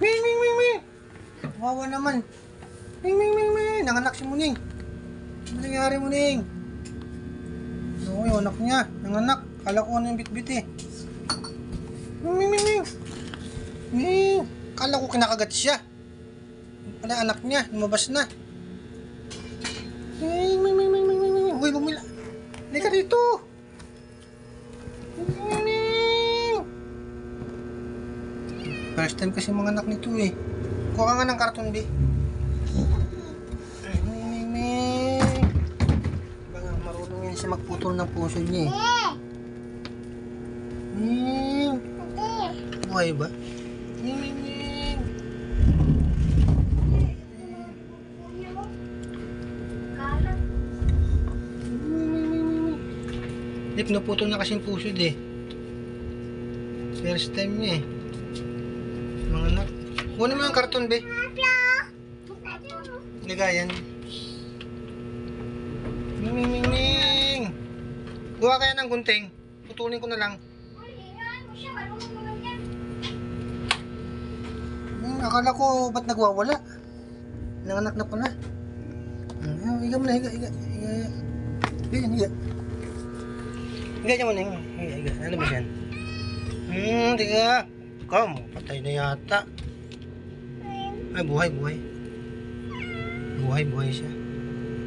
Ming, ming, ming, ming. Wawa naman. Ming, ming, ming, ming. Nanganak si Muning. Ano nangyari, Muning? Oo, yung anak niya. Nanganak. Kala ko ano yung bitbit eh. Ming, ming, ming, ming. Ming. Kala ko kinakagat siya. Yung pala anak niya. Lumabas na. Ming, ming, ming, ming, ming, ming, ming. Uy, bumila. Halika dito. Ming, ming, ming. First time kasi mga anak nito eh. Kuha ka nga ng karton, B. Baka marunong yan siya magputol ng puso niya eh. Buhay ba? Hindi, pinuputol na kasi yung puso eh. First time niya eh. Mga anak. Kunin mo yung karton, be. Ligayan. Ming. Kuha kaya ng gunting. Putulin ko na lang. Akala ko ba't nagwawala? Nanganak na pala. Higa mo na, higa. Higa. Higa dyan mo na, higa. Ano ba yan? Tiga. Come, patay na yata. Ay, buhay. Buhay siya.